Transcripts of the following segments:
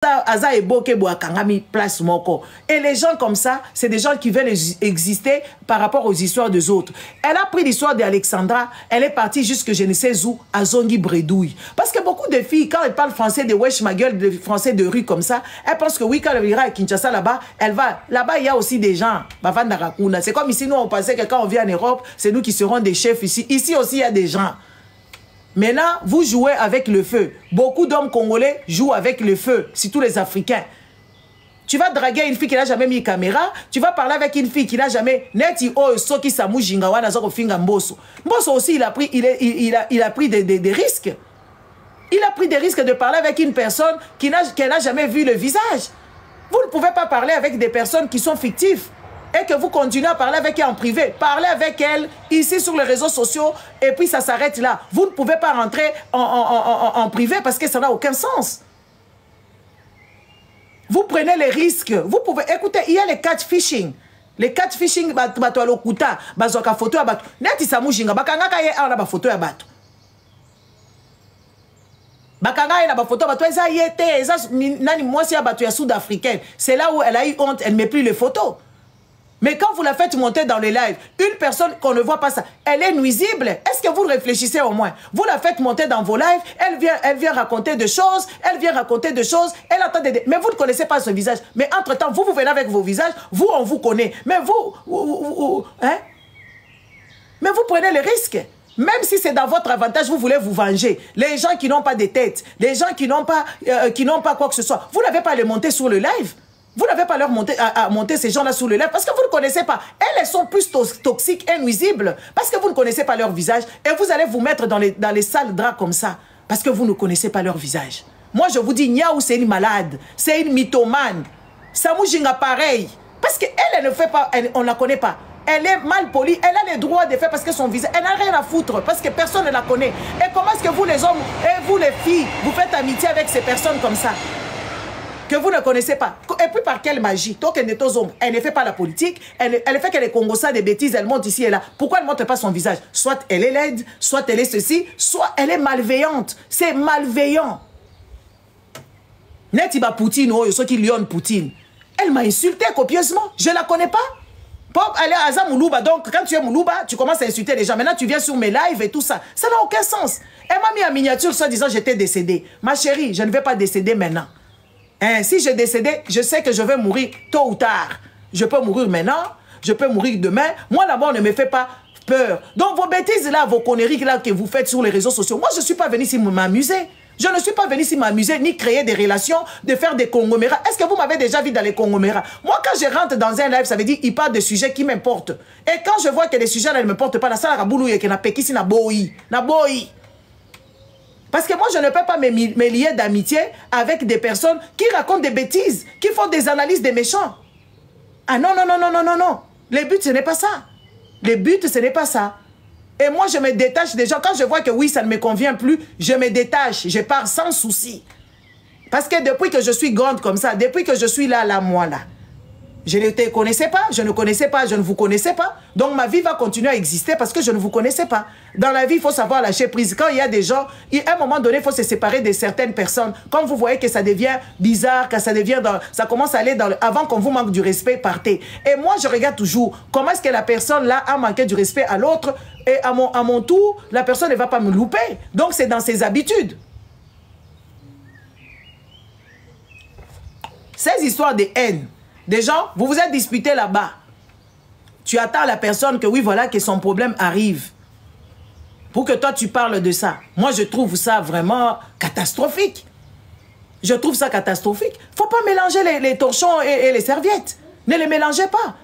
Aza eboke boakangami place moko. Et les gens comme ça, c'est des gens qui veulent exister par rapport aux histoires des autres. Elle a pris l'histoire d'Alexandra, elle est partie jusque je ne sais où, à Zongi Bredouille. Parce que beaucoup de filles, quand elles parlent français de wesh ma gueule, de français de rue comme ça, elles pensent que oui, quand elle ira à Kinshasa là-bas, elle va. Là-bas, il y a aussi des gens. C'est comme ici, nous, on pensait que quand on vient en Europe, c'est nous qui serons des chefs ici. Ici aussi, il y a des gens. Maintenant, vous jouez avec le feu. Beaucoup d'hommes congolais jouent avec le feu, surtout les Africains. Tu vas draguer une fille qui n'a jamais mis caméra, tu vas parler avec une fille qui n'a jamais... Neti o soki samu jingawa na zoko finga mboso. Mboso aussi, il a pris des risques. Il a pris des risques de parler avec une personne qui n'a jamais vu le visage. Vous ne pouvez pas parler avec des personnes qui sont fictives. Et que vous continuez à parler avec elle en privé. Parlez avec elle ici sur les réseaux sociaux et puis ça s'arrête là. Vous ne pouvez pas rentrer en privé parce que ça n'a aucun sens. Vous prenez les risques. Vous pouvez... Écoutez, il y a les catfishing. Les catfishing, bato alokuta, bazoka photo ya bato. Neti samujinga, bakangaka ye ala ba photo ya bato. Bakanga ye na ba photo bato eza yete, eza nani mwasi ya bato ya sud-africaine. C'est là où elle a eu honte, elle ne met plus les photos. Mais quand vous la faites monter dans les lives, une personne qu'on ne voit pas ça, elle est nuisible. Est-ce que vous réfléchissez au moins? Vous la faites monter dans vos lives, elle vient raconter des choses, elle attend des... Mais vous ne connaissez pas ce visage. Mais entre-temps, vous venez avec vos visages, vous, on vous connaît. Mais hein? Mais vous prenez les risques. Même si c'est dans votre avantage, vous voulez vous venger. Les gens qui n'ont pas de tête, les gens qui n'ont pas quoi que ce soit, vous n'avez pas à les monter sur le live. Vous n'avez pas leur monter ces gens-là sous le lèvres parce que vous ne connaissez pas. Elles sont plus toxiques et nuisibles parce que vous ne connaissez pas leur visage et vous allez vous mettre dans les sales draps comme ça parce que vous ne connaissez pas leur visage. Moi, je vous dis, Niaou, c'est une malade, c'est une mythomane. Samou Jinga, pareil. Parce qu'elle ne fait pas, on ne la connaît pas. Elle est mal polie, elle a les droits de faire parce que son visage, elle n'a rien à foutre parce que personne ne la connaît. Et comment est-ce que vous les hommes et vous les filles, vous faites amitié avec ces personnes comme ça? Que vous ne connaissez pas. Et puis par quelle magie? Tant qu'elle est aux hommes, elle ne fait pas la politique, elle fait qu'elle est congossa des bêtises, elle monte ici et là. Pourquoi elle ne montre pas son visage? Soit elle est laide, soit elle est ceci, soit elle est malveillante. C'est malveillant. Netiba Poutine, oh, ceux qui lionne Poutine. Elle m'a insulté copieusement. Je ne la connais pas. Pop, elle est Aza Moulouba. Donc, quand tu es Moulouba, tu commences à insulter les gens. Maintenant, tu viens sur mes lives et tout ça. Ça n'a aucun sens. Elle m'a mis en miniature, soit disant j'étais décédée. Ma chérie, je ne vais pas décéder maintenant. Hein, si je décédais, je sais que je vais mourir tôt ou tard. Je peux mourir maintenant, je peux mourir demain. Moi, la mort ne me fait pas peur. Donc, vos bêtises là, vos conneries là que vous faites sur les réseaux sociaux, moi, je ne suis pas venu ici m'amuser. Je ne suis pas venu ici m'amuser, ni créer des relations, de faire des conglomérats. Est-ce que vous m'avez déjà vu dans les conglomérats? Moi, quand je rentre dans un live, ça veut dire qu'il parle de sujets qui m'importent. Et quand je vois que les sujets là ne m'importent pas, la salle à boulou et que na pekisi na boyi. Parce que moi, je ne peux pas me lier d'amitié avec des personnes qui racontent des bêtises, qui font des analyses des méchants. Ah non, non, non, non, non, non, non. Le but, ce n'est pas ça. Le but, ce n'est pas ça. Et moi, je me détache des gens. Quand je vois que oui, ça ne me convient plus, je me détache. Je pars sans souci. Parce que depuis que je suis grande comme ça, depuis que je suis là, moi, là, je ne te connaissais pas, je ne connaissais pas, je ne vous connaissais pas. Donc ma vie va continuer à exister parce que je ne vous connaissais pas. Dans la vie, il faut savoir lâcher prise. Quand il y a des gens, à un moment donné, il faut se séparer de certaines personnes. Quand vous voyez que ça devient bizarre, que ça commence à aller avant qu'on vous manque du respect, partez. Et moi, je regarde toujours comment est-ce que la personne là a manqué du respect à l'autre. Et à mon tour, la personne ne va pas me louper. Donc c'est dans ses habitudes. Ces histoires de haine. Des gens, vous vous êtes disputés là-bas. Tu attends la personne que oui, voilà, que son problème arrive. Pour que toi, tu parles de ça. Moi, je trouve ça vraiment catastrophique. Je trouve ça catastrophique. Il ne faut pas mélanger les torchons et les serviettes. Ne les mélangez pas.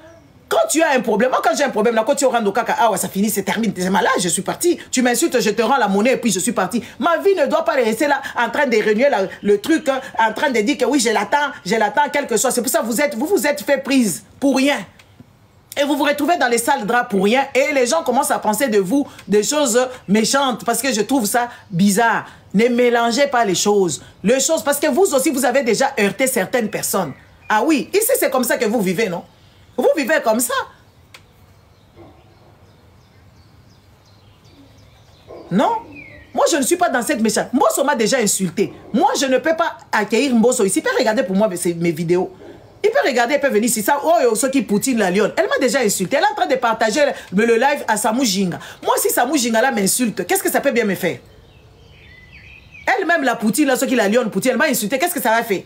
Quand tu as un problème, moi, quand j'ai un problème, là, quand tu rentres au caca, ah ouais, ça finit, c'est terminé, c'est malade, je suis parti. Tu m'insultes, je te rends la monnaie et puis je suis parti. Ma vie ne doit pas rester là en train de renier le truc, hein, en train de dire que oui, je l'attends, quelque chose. C'est pour ça que vous vous êtes fait prise pour rien. Et vous vous retrouvez dans les sales draps pour rien. Et les gens commencent à penser de vous des choses méchantes parce que je trouve ça bizarre. Ne mélangez pas les choses. Parce que vous aussi, vous avez déjà heurté certaines personnes. Ah oui, ici, c'est comme ça que vous vivez, non? Vous vivez comme ça. Non? Moi, je ne suis pas dans cette méchante. Mbosso m'a déjà insulté. Moi, je ne peux pas accueillir Mbosso ici. Il peut regarder pour moi mes vidéos. Il peut regarder, il peut venir ici. Ça, oh, ceux qui Poutine la lionne. Elle m'a déjà insulté. Elle est en train de partager le live à Samou Jinga. Moi, si Samou Jinga là m'insulte, qu'est-ce que ça peut bien me faire? Elle-même, la Poutine, là, ceux qui la lionne, Poutine, elle m'a insulté. Qu'est-ce que ça va faire?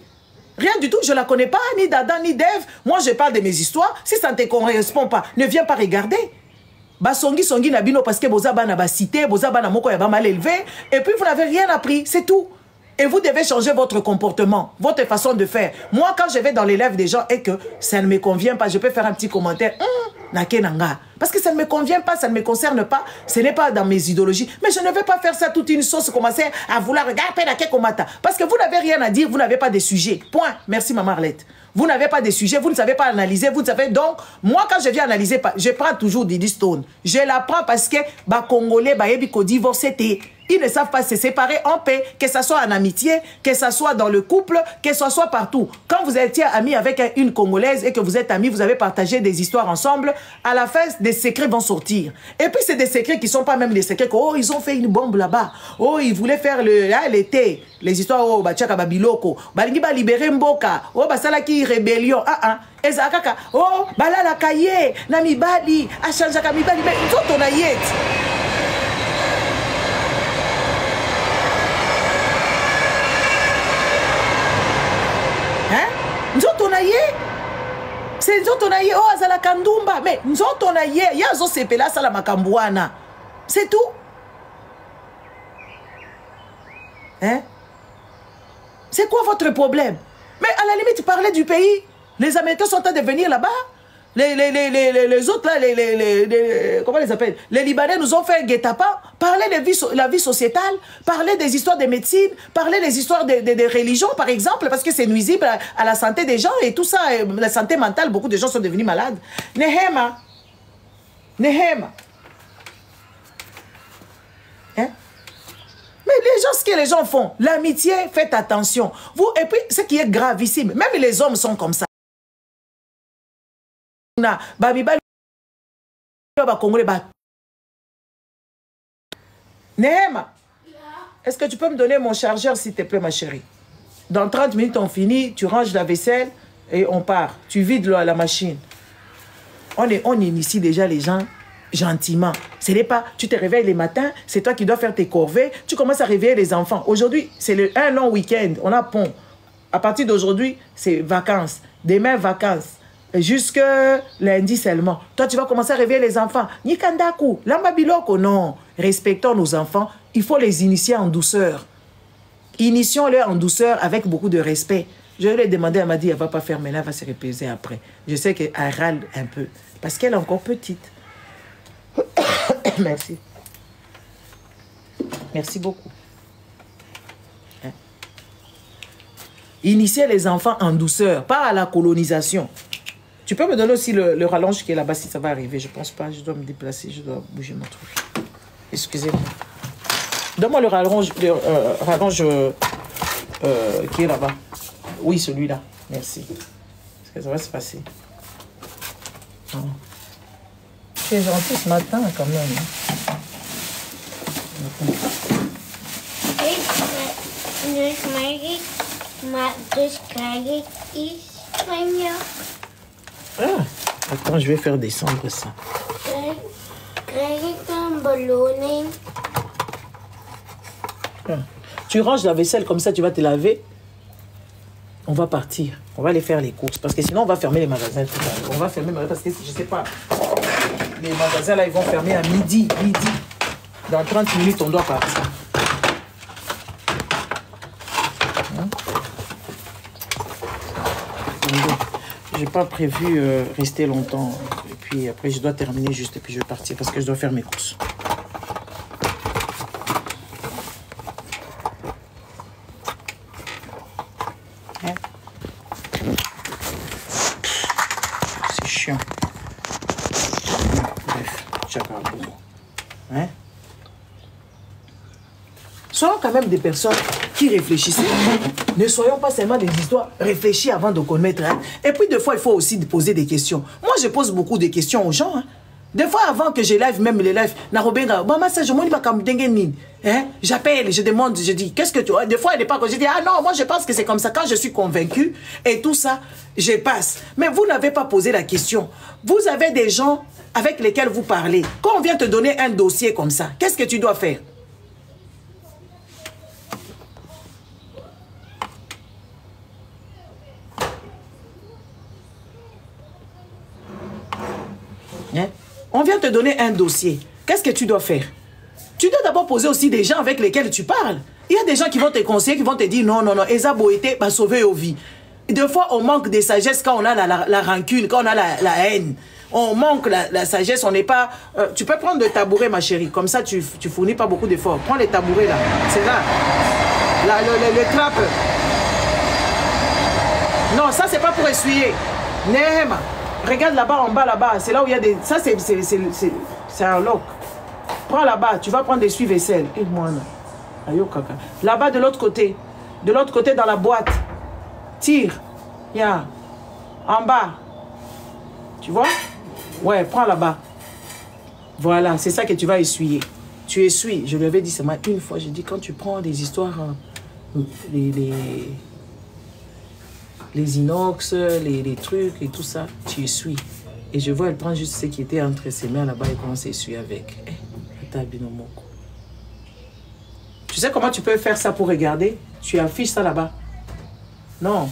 Rien du tout. Je ne la connais pas, ni Dada, ni Dev. Moi, je parle de mes histoires. Si ça ne te correspond pas, ne viens pas regarder. Basongi songi nabino parce que bozaba na ba cité, bozaba na moko ya ba mal élevé, et puis vous n'avez rien appris, c'est tout. Et vous devez changer votre comportement, votre façon de faire. Moi, quand je vais dans les lives des gens et que ça ne me convient pas, je peux faire un petit commentaire. Parce que ça ne me convient pas, ça ne me concerne pas, ce n'est pas dans mes idéologies. Mais je ne vais pas faire ça toute une sauce, commencer à vouloir regarder parce que vous n'avez rien à dire, vous n'avez pas de sujet. Point. Merci, Maman Arlette. Vous n'avez pas de sujet, vous ne savez pas analyser, vous ne savez. Donc, moi, quand je viens analyser, je prends toujours Didi Stone. Je la prends parce que, Congolais, divorcé, ils ne savent pas se séparer en paix, que ce soit en amitié, que ce soit dans le couple, que ce soit partout. Quand vous étiez amis avec une Congolaise et que vous êtes amis, vous avez partagé des histoires ensemble, à la fin, des secrets vont sortir. Et puis, c'est des secrets qui ne sont pas même des secrets que, oh, ils ont fait une bombe là-bas. Oh, ils voulaient faire l'été. Les histoires, oh, Bachaka Babiloko. Balingi ba libérer Mboka. Oh, Basalaki rébellion. Ezakaka. Oh, Balala Kaye. Namibali. Achanjaka Mibali. Mais tout on a yet. C'est Nzotonaye, oh, Azala Kandumba. Mais Nzotonaye, Yazo Sepela Salama Kambouana. C'est tout. Hein? C'est quoi votre problème? Mais à la limite, parlez du pays. Les Américains sont en train de venir là-bas. Les autres là, comment les appellent? Les Libanais nous ont fait un guet-apens. Parlez de la vie sociétale, parlez des histoires de médecine, parlez des histoires de religion, par exemple, parce que c'est nuisible à la santé des gens et tout ça, la santé mentale, beaucoup de gens sont devenus malades. Nehema. Nehema. Hein? Mais les gens, ce que les gens font, l'amitié, faites attention. Vous, et puis, ce qui est gravissime, même les hommes sont comme ça. Nehema, est-ce que tu peux me donner mon chargeur, s'il te plaît, ma chérie? Dans 30 minutes, on finit, tu ranges la vaisselle et on part. Tu vides la machine. On initie déjà les gens gentiment. Ce n'est pas, tu te réveilles les matins, c'est toi qui dois faire tes corvées, tu commences à réveiller les enfants. Aujourd'hui, c'est un long week-end, on a pont. À partir d'aujourd'hui, c'est vacances. Demain, vacances. Jusque lundi seulement. Toi, tu vas commencer à réveiller les enfants. Nikandaku, Lambabiloko, non. Respectons nos enfants. Il faut les initier en douceur. Initions-les en douceur avec beaucoup de respect. Je lui ai demandé, elle m'a dit, elle ne va pas faire maintenant, elle va se reposer après. Je sais qu'elle râle un peu. Parce qu'elle est encore petite. Merci. Merci beaucoup. Hein? Initier les enfants en douceur, pas à la colonisation. Tu peux me donner aussi le rallonge qui est là-bas si ça va arriver. Je ne pense pas. Je dois me déplacer. Je dois bouger mon truc. Excusez-moi. Donne-moi le rallonge qui est là-bas. Oui, celui-là. Merci. Parce que ça va se passer. Oh. Tu es gentil ce matin quand même. Ah, attends, je vais faire descendre ça. Ah. Tu ranges la vaisselle comme ça, tu vas te laver. On va partir. On va aller faire les courses. Parce que sinon, on va fermer les magasins. On va fermer les magasins parce que je ne sais pas. Les magasins, là, ils vont fermer à midi. Dans 30 minutes, on doit partir. J'ai pas prévu rester longtemps. Et puis après, je dois terminer juste et puis je vais partir parce que je dois faire mes courses. Hein? C'est chiant. Bref, hein? Soyons quand même des personnes qui réfléchissent. Ne soyons pas seulement des histoires. Réfléchis avant de connaître. Hein? Et puis, des fois, il faut aussi poser des questions. Moi, je pose beaucoup de questions aux gens. Hein? Des fois, avant que je live, même les lives, j'appelle, je demande, je dis, qu'est-ce que tu as? Des fois, elle n'est pas comme je dis, ah non, moi je pense que c'est comme ça. Quand je suis convaincue et tout ça, je passe. Mais vous n'avez pas posé la question. Vous avez des gens avec lesquels vous parlez. Quand on vient te donner un dossier comme ça, qu'est-ce que tu dois faire? Hein? On vient te donner un dossier. Qu'est-ce que tu dois faire? Tu dois d'abord poser aussi des gens avec lesquels tu parles. Il y a des gens qui vont te conseiller, qui vont te dire non, non, non, Eza Boété va sauver aux vies. Des fois, on manque de sagesse quand on a la rancune, quand on a la haine. On manque la sagesse, on n'est pas... tu peux prendre le tabouret, ma chérie. Comme ça, tu fournis pas beaucoup d'efforts. Prends les tabourets, là. C'est là. Le trappe. Non, ça, c'est pas pour essuyer. Nehema. Regarde là-bas, en bas, là-bas. C'est là où il y a des... Ça, c'est un loc. Prends là-bas. Tu vas prendre des essuie-vaisselle. Et moi, là. Là-bas, de l'autre côté. De l'autre côté, dans la boîte. Tire. Yeah. En bas. Tu vois? Ouais, prends là-bas. Voilà, c'est ça que tu vas essuyer. Tu essuies. Je lui avais dit seulement une fois. J'ai dit, quand tu prends des histoires... les inox, les trucs et tout ça, tu essuies. Et je vois, elle prend juste ce qui était entre ses mains là-bas et commence à essuyer avec. Tu sais comment tu peux faire ça pour regarder? Tu affiches ça là-bas. Non.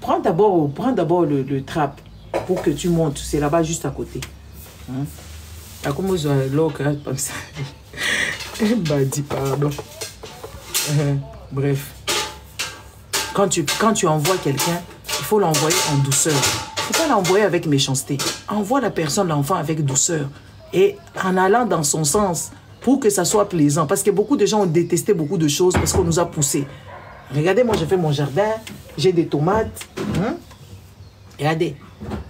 Prends d'abord le trap pour que tu montes. C'est là-bas juste à côté. Hein? Comme vous avez l'eau, comme ça. Bah, dis pardon. Bref. Quand tu envoies quelqu'un, il faut l'envoyer en douceur. Il ne faut pas l'envoyer avec méchanceté. Envoie la personne, l'enfant, avec douceur. Et en allant dans son sens pour que ça soit plaisant. Parce que beaucoup de gens ont détesté beaucoup de choses parce qu'on nous a poussés. Regardez, moi, j'ai fait mon jardin. J'ai des tomates. Hein? Regardez.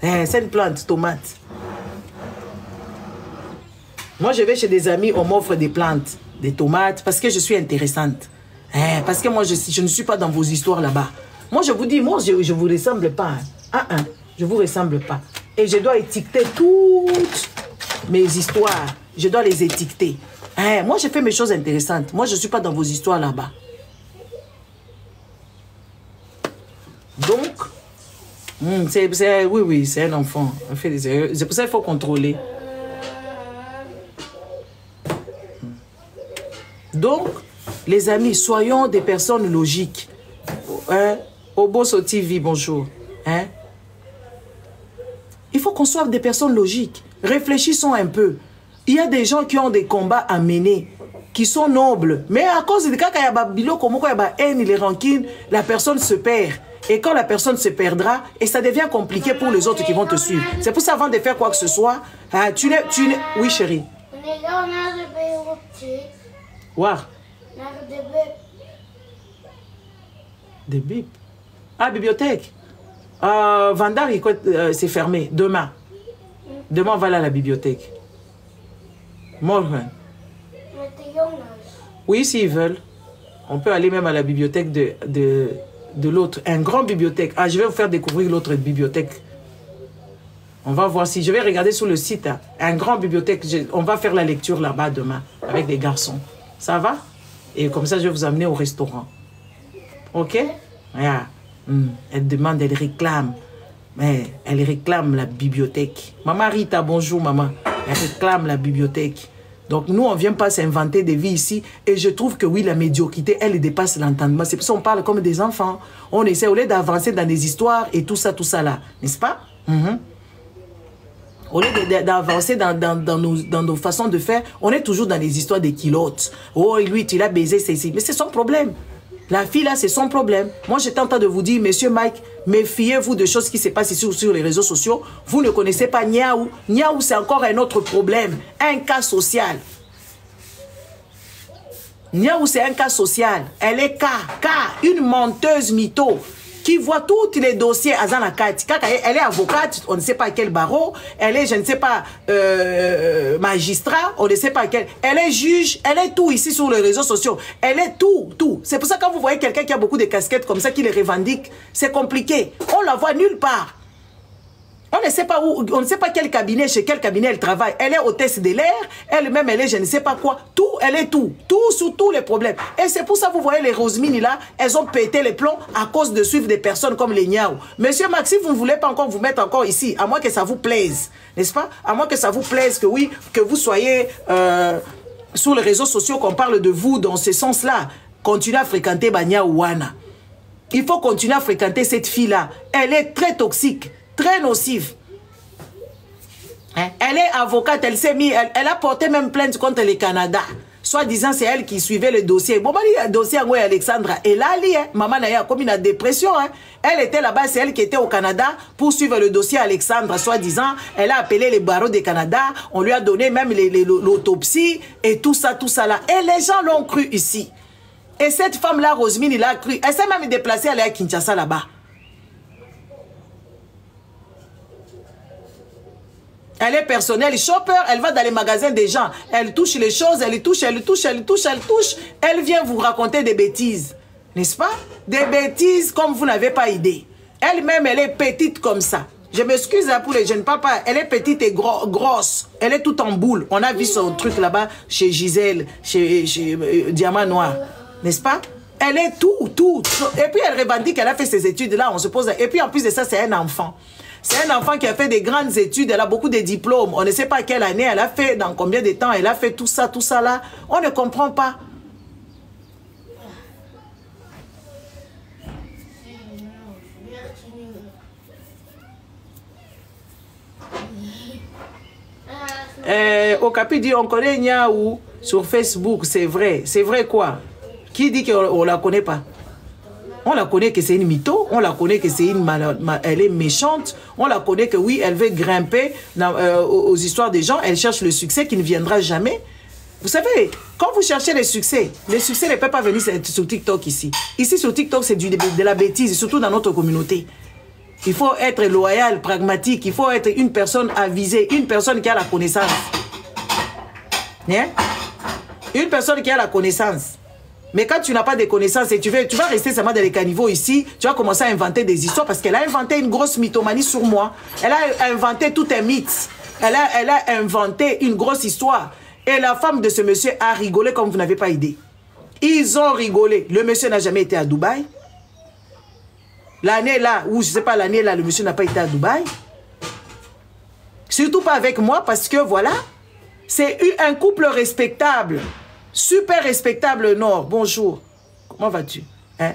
C'est une plante, tomate. Moi, je vais chez des amis, on m'offre des plantes, des tomates, parce que je suis intéressante. Parce que moi, je ne suis pas dans vos histoires là-bas. Moi, je vous dis, moi, je ne vous ressemble pas. Je ne vous ressemble pas. Et je dois étiqueter toutes mes histoires. Je dois les étiqueter. Moi, je fais mes choses intéressantes. Moi, je ne suis pas dans vos histoires là-bas. Donc, oui, c'est un enfant. C'est pour ça qu'il faut contrôler. Donc, les amis, soyons des personnes logiques. Oboso TV, bonjour. Il faut qu'on soit des personnes logiques. Réfléchissons un peu. Il y a des gens qui ont des combats à mener, qui sont nobles. Mais à cause de quand il y a haine, les rancines, la personne se perd. Et quand la personne se perdra, et ça devient compliqué pour les autres qui vont te suivre. C'est pour ça, avant de faire quoi que ce soit, oui, chérie. Voir. Des bip. Ah, bibliothèque. Vandar, c'est fermé. Demain. Demain, on va aller à la bibliothèque. Morgen. Oui, s'ils veulent. On peut aller même à la bibliothèque de l'autre. Un grand bibliothèque. Ah, je vais vous faire découvrir l'autre bibliothèque. On va voir si... Je vais regarder sur le site. Un grand bibliothèque. On va faire la lecture là-bas demain. Avec des garçons. Ça va? Et comme ça, je vais vous amener au restaurant. Ok? Yeah. Elle demande, elle réclame. Mais elle réclame la bibliothèque. Maman Rita, bonjour maman. Elle réclame la bibliothèque. Donc nous, on ne vient pas s'inventer des vies ici. Et je trouve que oui, la médiocrité, elle dépasse l'entendement. C'est pour ça qu'on parle comme des enfants. On essaie, au lieu d'avancer dans des histoires et tout ça là. N'est-ce pas? Au lieu d'avancer dans nos façons de faire, on est toujours dans les histoires des kilotes. Oh, lui, tu l'as baisé, c'est ici. Mais c'est son problème. La fille, là, c'est son problème. Moi, j'étais en train de vous dire, monsieur Mike, méfiez-vous de choses qui se passent ici sur les réseaux sociaux. Vous ne connaissez pas Niaou. Niaou, c'est encore un autre problème. Un cas social. Niaou, c'est un cas social. Elle est une menteuse mytho qui voit tous les dossiers à Zanakati. Elle est avocate, on ne sait pas à quel barreau. Elle est, je ne sais pas, magistrat, on ne sait pas à quel. Elle est juge, elle est tout ici sur les réseaux sociaux. Elle est tout. C'est pour ça que quand vous voyez quelqu'un qui a beaucoup de casquettes comme ça, qui les revendique, c'est compliqué. On la voit nulle part. On ne sait pas où, on ne sait pas quel cabinet, chez quel cabinet elle travaille. Elle est hôtesse de l'air, elle-même, elle est je ne sais pas quoi. Tout, elle est tout. Tout sur tous les problèmes. Et c'est pour ça que vous voyez les Rosemini là, elles ont pété les plombs à cause de suivre des personnes comme les Niaou. Monsieur Max, si vous ne voulez pas encore vous mettre encore ici, à moins que ça vous plaise, n'est-ce pas? À moins que ça vous plaise, que oui, que vous soyez sur les réseaux sociaux, qu'on parle de vous dans ce sens-là. Continuez à fréquenter Banya Ouana. Il faut continuer à fréquenter cette fille-là. Elle est très toxique. Très nocive. Hein? Elle est avocate, elle s'est mise, elle a porté même plainte contre le Canada. Soit disant c'est elle qui suivait le dossier. Bon, le dossier à Alexandra. Et là, maman n'a comme une dépression. Hein? Elle était là-bas, c'est elle qui était au Canada pour suivre le dossier Alexandra. Soit disant, elle a appelé les barreaux du Canada. On lui a donné même l'autopsie et tout ça là. Et les gens l'ont cru ici. Et cette femme-là, Rosemini, il a cru. Elle s'est même déplacée, elle est à Kinshasa là-bas. Elle est personnelle, shopper, elle va dans les magasins des gens. Elle touche les choses, elle touche. Elle vient vous raconter des bêtises. N'est-ce pas? Des bêtises comme vous n'avez pas idée. Elle-même, elle est petite comme ça. Je m'excuse pour les jeunes papas. Elle est petite et grosse. Elle est toute en boule. On a vu son truc là-bas chez Gisèle, chez Diamant Noir. N'est-ce pas? Elle est tout. Et puis elle revendique qu'elle a fait ses études là. On se pose. Et puis en plus de ça, c'est un enfant. C'est un enfant qui a fait des grandes études, elle a beaucoup de diplômes. On ne sait pas quelle année elle a fait, dans combien de temps elle a fait tout ça là. On ne comprend pas. Okapi dit, on connaît Niaou sur Facebook, c'est vrai. C'est vrai quoi? Qui dit qu'on ne la connaît pas? On la connaît que c'est une mytho, on la connaît que c'est elle est méchante, on la connaît que oui, elle veut grimper aux histoires des gens, elle cherche le succès qui ne viendra jamais. Vous savez, quand vous cherchez le succès ne peut pas venir sur TikTok ici. Ici sur TikTok, c'est de la bêtise, surtout dans notre communauté. Il faut être loyal, pragmatique, il faut être une personne avisée, une personne qui a la connaissance. Hein? Une personne qui a la connaissance. Mais quand tu n'as pas de connaissances et tu vas rester seulement dans les caniveaux ici, tu vas commencer à inventer des histoires parce qu'elle a inventé une grosse mythomanie sur moi. Elle a inventé tout un mythe. Elle a inventé une grosse histoire. Et la femme de ce monsieur a rigolé comme vous n'avez pas idée. Ils ont rigolé. Le monsieur n'a jamais été à Dubaï. L'année là, ou je ne sais pas l'année là, le monsieur n'a pas été à Dubaï. Surtout pas avec moi parce que voilà, c'est un couple respectable. Super respectable, Nord. Bonjour. Comment vas-tu? Hein?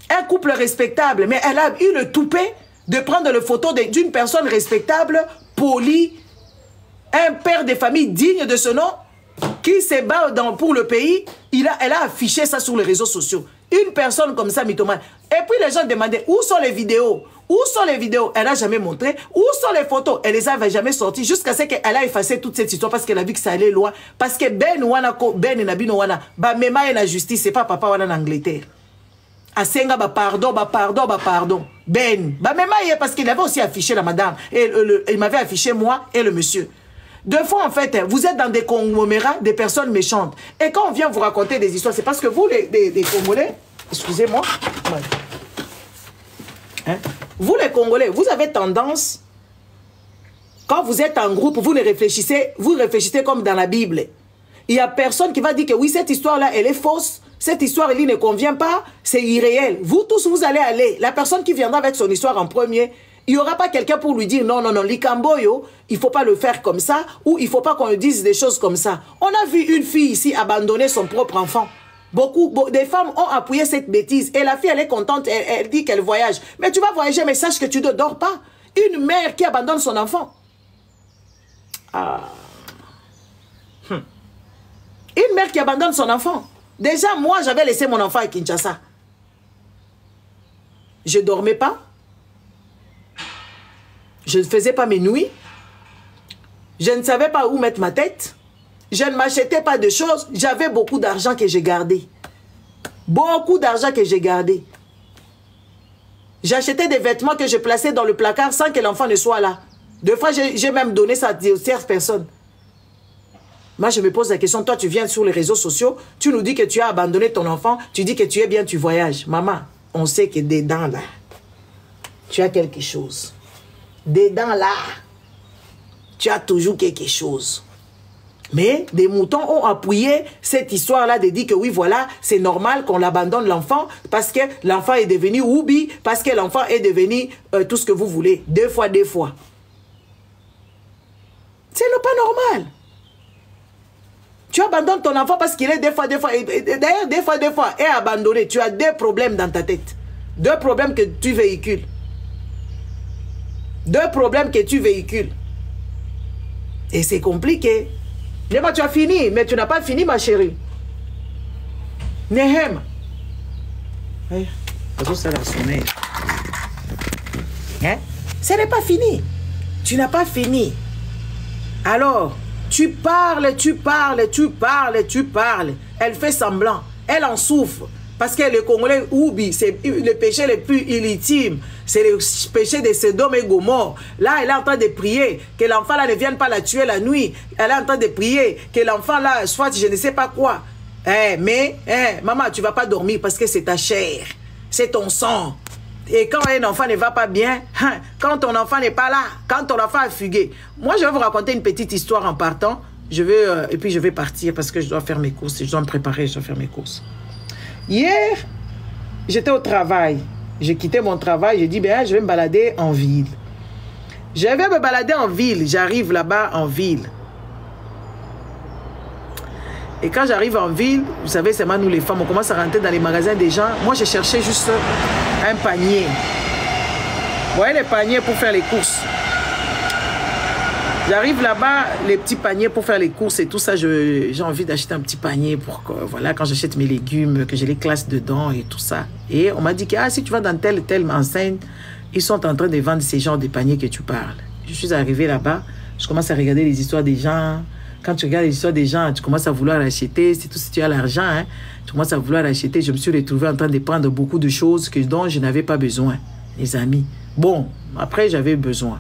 Un couple respectable, mais elle a eu le toupet de prendre le photo d'une personne respectable, polie, un père de famille digne de ce nom, qui se bat pour le pays. Elle a affiché ça sur les réseaux sociaux. Une personne comme ça, mythomane. Et puis les gens demandaient, où sont les vidéos? Où sont les vidéos? Elle n'a jamais montré. Où sont les photos? Elle les avait jamais sorties jusqu'à ce qu'elle a effacé toute cette histoire parce qu'elle a vu que ça allait loin. Parce que Ben et Nabino Wana, même la justice, c'est pas papa Wana en Angleterre. Asenga, pardon. Ben, même parce qu'il avait aussi affiché la madame. Et il m'avait affiché moi et le monsieur. Deux fois, en fait, vous êtes dans des conglomérats, des personnes méchantes. Et quand on vient vous raconter des histoires, c'est parce que vous, les Congolais, excusez-moi, hein? Vous les Congolais, vous avez tendance, quand vous êtes en groupe, vous réfléchissez comme dans la Bible. Il n'y a personne qui va dire que oui, cette histoire-là, elle est fausse, cette histoire, elle ne convient pas, c'est irréel. Vous tous, vous allez aller. La personne qui viendra avec son histoire en premier, il n'y aura pas quelqu'un pour lui dire non, Likamboyo, il ne faut pas le faire comme ça, ou il ne faut pas qu'on lui dise des choses comme ça. On a vu une fille ici abandonner son propre enfant. Beaucoup des femmes ont appuyé cette bêtise. Et la fille, elle est contente, elle dit qu'elle voyage. Mais tu vas voyager, mais sache que tu ne dors pas. Une mère qui abandonne son enfant. Une mère qui abandonne son enfant. Déjà, moi, j'avais laissé mon enfant à Kinshasa. Je ne dormais pas. Je ne faisais pas mes nuits. Je ne savais pas où mettre ma tête. Je ne m'achetais pas de choses. J'avais beaucoup d'argent que j'ai gardé. Beaucoup d'argent que j'ai gardé. J'achetais des vêtements que je plaçais dans le placard sans que l'enfant ne soit là. Deux fois, j'ai même donné ça à tierces personnes. Moi, je me pose la question. Toi, tu viens sur les réseaux sociaux. Tu nous dis que tu as abandonné ton enfant. Tu dis que tu es bien, tu voyages. Maman, on sait que dedans, là, tu as quelque chose. dedans là, tu as toujours quelque chose. Mais des moutons ont appuyé cette histoire-là de dire que oui, voilà, c'est normal qu'on abandonne l'enfant parce que l'enfant est devenu oubi, parce que l'enfant est devenu tout ce que vous voulez. Deux fois. C'est pas normal. Tu abandonnes ton enfant parce qu'il est deux fois. D'ailleurs, deux fois, est abandonné. Tu as deux problèmes dans ta tête. Deux problèmes que tu véhicules. Et c'est compliqué. Néma, tu as fini, mais tu n'as pas fini, ma chérie. Nehem. Ça la sommeil. Hein? Ce n'est pas fini. Tu n'as pas fini. Alors, tu parles. Elle fait semblant. Elle en souffre. Parce que le Congolais oublie, c'est le péché le plus illégitime. C'est le péché de Sodome et Gomorrhe. Là, elle est en train de prier que l'enfant là ne vienne pas la tuer la nuit. Elle est en train de prier que l'enfant là soit je ne sais pas quoi. Maman, tu ne vas pas dormir parce que c'est ta chair. C'est ton sang. Et quand un enfant ne va pas bien, quand ton enfant n'est pas là, quand ton enfant a fugué. Moi, je vais vous raconter une petite histoire en partant. Et puis je vais partir parce que je dois faire mes courses. Je dois me préparer, je dois faire mes courses. Hier, j'étais au travail. J'ai quitté mon travail. J'ai dit, je vais me balader en ville. Je vais me balader en ville. J'arrive là-bas en ville. Et quand j'arrive en ville, vous savez, c'est moi, nous les femmes, on commence à rentrer dans les magasins des gens. Moi, je cherchais juste un panier. Vous voyez les paniers pour faire les courses. J'arrive là-bas, les petits paniers pour faire les courses et tout ça, j'ai envie d'acheter un petit panier pour que, voilà, quand j'achète mes légumes, que j'ai les classes dedans et tout ça. Et on m'a dit que si tu vas dans telle enseigne, ils sont en train de vendre ces genres de paniers que tu parles. Je suis arrivé là-bas, je commence à regarder les histoires des gens. Quand tu regardes les histoires des gens, tu commences à vouloir acheter, c'est tout si tu as l'argent, hein, tu commences à vouloir acheter. Je me suis retrouvé en train de prendre beaucoup de choses dont je n'avais pas besoin, les amis. Bon, après j'avais besoin.